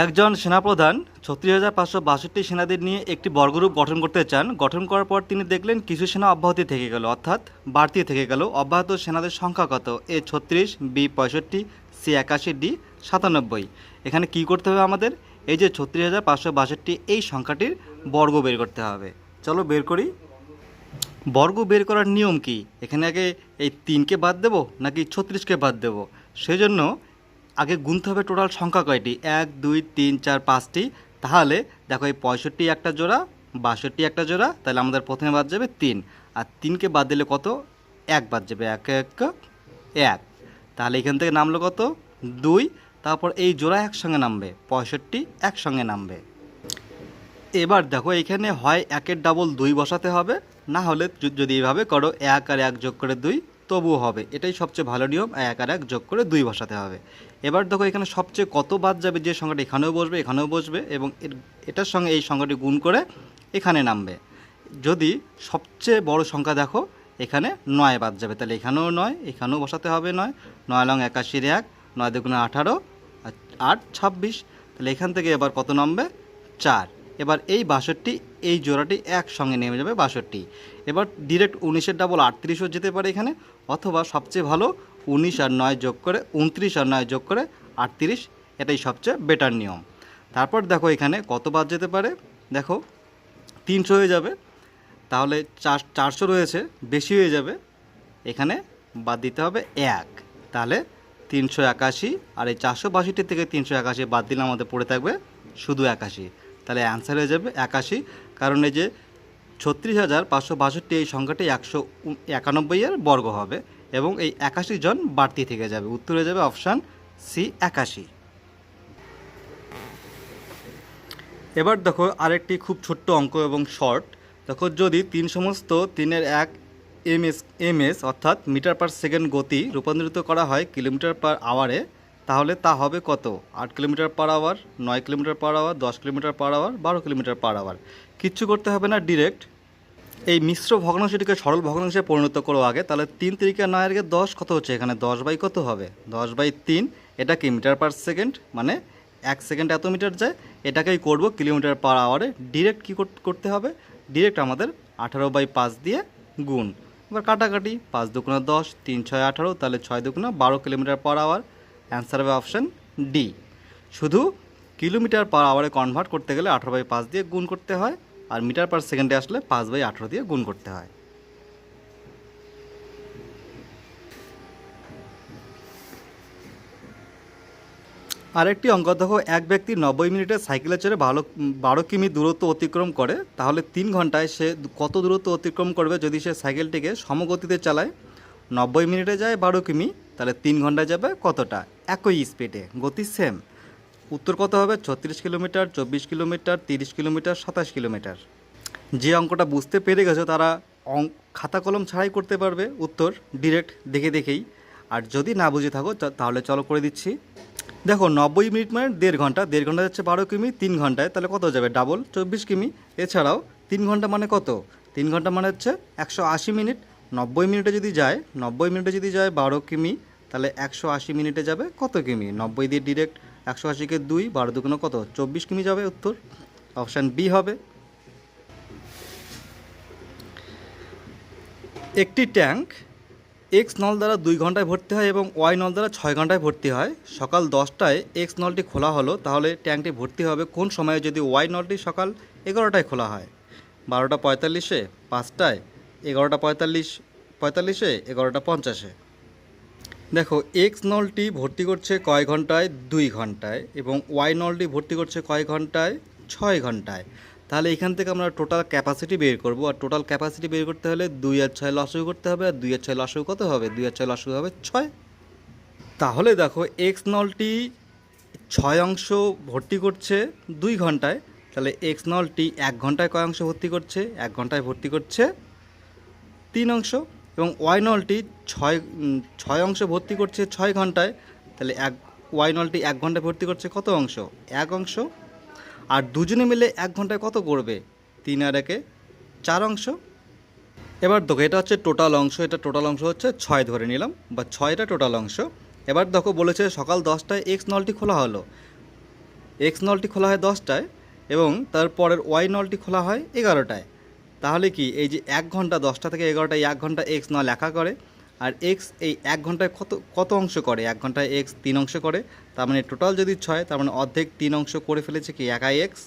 একজন সেনাপ্রধান ৩৬,৫৬২ সেনাদের নিয়ে একটি বর্গগ্রুপ গঠন করতে চান। গঠন করার পর তিনি দেখলেন কিছু সেনা অব্যাহতি থেকে গেল, অর্থাৎ বাড়তি থেকে গেল। অব্যাহত সেনাদের সংখ্যা কত? এ ৩৬, বি ৬৫, সি ৮১, ডি ৯৭। এখানে কি করতে হবে আমাদের? এই যে ৩৬,৫৬২ এই সংখ্যাটির বর্গ বের করতে হবে। চলো বের করি। বর্গ বের করার নিয়ম কি? এখানে আগে এই ৩কে বাদ দেব নাকি ৩৬কে বাদ দেব? সেজন্য আগে গুনতে হবে টোটাল সংখ্যা কয়টি। ১, ২, ৩, ৪, ৫টি। তাহলে দেখো এই ৬৫ একটা জোড়া, ৬২ একটা জোড়া, তাহলে আমাদের প্রথমে বাদ যাবে ৩। আর ৩কে বাদ দিলে কত? ১ বাদ যাবে। ১ ১ ১। তাহলে এখান থেকে নামলো কত? ২। তারপর এই জোড়া একসঙ্গে নামবে, ৬৫ একসঙ্গে নামবে। এবার দেখো এখানে হয় ১-এর ডাবল ২ বসাতে হবে, না হলে যদি এইভাবে করো ১ আর ১ যোগ করে ২ তবুও হবে। এটাই সবচেয়ে ভালো নিয়ম, ১ আর ১ যোগ করে ২ বসাতে হবে। এবার দেখো এখানে সবচেয়ে কত বাদ যাবে, যে সংখ্যাটা এখানেও বসবে এখানেও বসবে এবং এটার সঙ্গে এই সংখ্যাটি গুণ করে এখানে নামবে। যদি সবচেয়ে বড় সংখ্যা দেখো এখানে ৯ বাদ যাবে, তাহলে এখানেও ৯, এখানেও বসাতে হবে ৯। ৯ লং ৮১, ৯ দুগুণে ১৮, ৮ ২৬। তাহলে এখান থেকে এবার কত নামবে? ৪। এবার এই ৬২ এই জোড়াটি একসঙ্গে নেমে যাবে ৬২। এবার ডিরেক্ট ১৯-এর ডাবল ৩৮ও যেতে পারে এখানে, অথবা সবচেয়ে ভালো ১৯ আর ৯ যোগ করে ২৯ আর ৯ যোগ করে ৩৮, এটাই সবচেয়ে বেটার নিয়ম। তারপর দেখো এখানে কত বাদ যেতে পারে, দেখো ৩০০ হয়ে যাবে, তাহলে ৪০০ রয়েছে, বেশি হয়ে যাবে, এখানে বাদ দিতে হবে ১। তাহলে ৩৮১, আর এই ৪৬২ থেকে ৩৮১ বাদ দিলে আমাদের পড়ে থাকবে শুধু ৮১। তাহলে অ্যান্সার হয়ে যাবে ৮১, কারণ এই যে ৩৬,৫৬২ এই সংখ্যাটি ১৯১ এর বর্গ হবে এবং এই ৮১ জন বাড়তি থেকে যাবে। উত্তর হয়ে যাবে অপশান সি ৮১। এবার দেখো আরেকটি খুব ছোট্ট অঙ্ক এবং শর্ট। দেখো যদি ৩ সমস্ত ৩-এর ১ এমএস অর্থাৎ মিটার পার সেকেন্ড গতি রূপান্তরিত করা হয় কিলোমিটার পার আওয়ারে, তাহলে তা হবে কত? ৮ kilometre per hour, ৯ kilometre per hour, ১০ kilometre per hour, ১২ kilometre per hour. কিচ্ছু করতে হবে না, ডিরেক্ট এই মিশ্র ভগ্নাংশটিকে সরল ভগ্নাংশে পরিণত করো আগে। তাহলে ৩ তিরিকে ৯ এর ১০ কত হচ্ছে? এখানে ১০/, কত হবে? ১০/৩। এটা কি মিটার পার সেকেন্ড, মানে ১ সেকেন্ড এত মিটার যায়, এটাকেই করব কিলোমিটার পার আওয়ারে। ডিরেক্ট কী করতে হবে? ডিরেক্ট আমাদের ১৮/৫ দিয়ে গুণ। এবার কাটাকাটি, ৫ দুগুণে ১০, ৩ ৬ ১৮, তাহলে ৬ দুগুণে ১২ কিলোমিটার পার আওয়ার। অ্যান্সার হবে অপশান ডি। শুধু কিলোমিটার পার আওয়ারে কনভার্ট করতে গেলে ১৮/৫ দিয়ে গুণ করতে হয়, আর মিটার পার সেকেন্ডে আসলে ৫/১৮ দিয়ে গুণ করতে হয়। আরেকটি অঙ্ক দেখো, এক ব্যক্তি ৯০ মিনিটে সাইকেলে চড়ে ১২ কিমি দূরত্ব অতিক্রম করে, তাহলে ৩ ঘন্টায় সে কত দূরত্ব অতিক্রম করবে যদি সে সাইকেলটিকে সমগতিতে চালায়? ৯০ মিনিটে যায় ১২ কিমি, তাহলে ৩ ঘন্টায় যাবে কতটা? একই স্পিডে, গতি সেম। উত্তর কত হবে? ৩৬ কিলোমিটার, ২৪ কিলোমিটার, ৩০ কিলোমিটার, ২৭ কিলোমিটার। যে অঙ্কটা বুঝতে পেরে গেছো তারা খাতা কলম ছাড়াই করতে পারবে উত্তর, ডিরেক্ট দেখে দেখেই। আর যদি না বুঝে থাকো তাহলে চলো করে দিচ্ছি। দেখো ৯০ মিনিট মানে ১.৫ ঘন্টা, ১.৫ ঘন্টা যাচ্ছে ১২ কিমি, ৩ ঘন্টায় তাহলে কত যাবে? ডাবল, ২৪ কিমি। এছাড়াও ৩ ঘন্টা মানে কত? ৩ ঘন্টা মানে হচ্ছে ১৮০ মিনিট। ৯০ মিনিটে যদি যায় ১২ কিমি, তাহলে ১৮০ মিনিটে যাবে কত কিমি? ৯০ দিয়ে ডিরেক্ট ১৮০কে ২, ১২ দুগুণে কত? ২৪ কিমি যাবে। উত্তর অপশান বি হবে। একটি ট্যাঙ্ক এক্স নল দ্বারা ২ ঘন্টায় ভর্তি হয় এবং ওয়াই নল দ্বারা ৬ ঘন্টায় ভর্তি হয়। সকাল ১০টায় এক্স নলটি খোলা হলো, তাহলে ট্যাঙ্কটি ভর্তি হবে কোন সময়ে যদি ওয়াই নলটি সকাল ১১টায় খোলা হয়? ১২টা ৪৫-এ, ৫টায়, ১১টা ৪৫-এ, ১১টা ৫০-এ। দেখো এক্স নলটি ভর্তি করছে কয় ঘন্টায়? ২ ঘন্টায়। এবং ওয়াই নলটি ভর্তি করছে কয় ঘন্টায়? ৬ ঘন্টায়। তাহলে এখান থেকে আমরা টোটাল ক্যাপাসিটি বের করব, আর টোটাল ক্যাপাসিটি বের করতে হলে ২ আর ৬ লসাগু করতে হবে, আর ২ আর ৬ লসাগু কত হবে? ২ আর ৬ লসাগু হবে ৬। তাহলে দেখো এক্স নলটি ৬ অংশ ভর্তি করছে ২ ঘন্টায়, তাহলে এক্স নলটি ১ ঘন্টায় কয় অংশ ভর্তি করছে? ১ ঘন্টায় ভর্তি করছে ৩ অংশ। এবং ওয়াই নলটি ৬ অংশ ভর্তি করছে ৬ ঘন্টায়, তাহলে ওয়াই নলটি ১ ঘন্টায় ভর্তি করছে কত অংশ? ১ অংশ। আর দুজনে মিলে ১ ঘন্টায় কত করবে? ৩ আর ১-এ ৪ অংশ। এবার দেখো এটা হচ্ছে টোটাল অংশ, এটা টোটাল অংশ হচ্ছে ৬ ধরে নিলাম, বা ৬টা টোটাল অংশ। এবার দেখো বলেছে সকাল ১০টায় এক্স নলটি খোলা হলো, এক্স নলটি খোলা হয় 10টায় এবং তারপরের ওয়াই নলটি খোলা হয় 11টায়। তাহলে কি এই যে 1 ঘন্টা 10টা থেকে 11টায় 1 ঘন্টা এক্স নল একা করে, আর এক্স এই 1 ঘন্টায় কত কত অংশ করে? 1 ঘন্টায় এক্স 3 অংশ করে। তার মানে টোটাল যদি 6, তার মানে অর্ধেক 3 অংশ করে ফেলেছে কি একাই এক্স।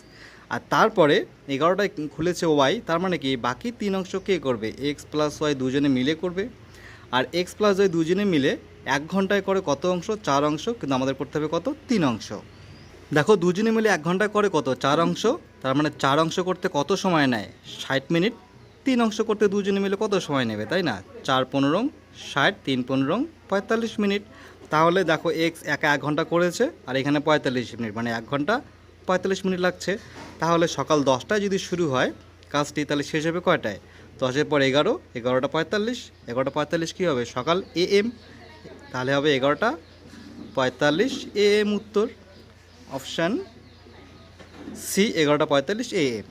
আর তারপরে 11টায় খুলেছে ওয়াই, তার মানে কি বাকি 3 অংশ কে করবে? এক্স প্লাস ওয়াই দুজনে মিলে করবে। আর এক্স প্লাস ওয়াই দুজনে মিলে 1 ঘন্টায় করে কত অংশ? 4 অংশ, কিন্তু আমাদের করতে হবে কত? 3 অংশ। দেখো দুজনে মিলে 1 ঘন্টায় করে কত? 4 অংশ। তার মানে 4 অংশ করতে কত সময় নেয়? 60 মিনিট। 3 অংশ করতে দুজনে মিলে কত সময় নেবে, তাই না? 4 15 60, 3 15 45 মিনিট। তাহলে দেখো এক্স একা 1 ঘন্টা করেছে আর এখানে 45 মিনিট, মানে 1 ঘন্টা 45 মিনিট লাগছে। তাহলে সকাল 10টায় যদি শুরু হয় কাজটি, তাহলে শেষ হবে কয়টায়? 10-এর পর 11, 11টা 45, 11টা 45 কী হবে? সকাল AM। তাহলে হবে 11টা 45 AM। উত্তর অপশান সি, 11টা 45 AM।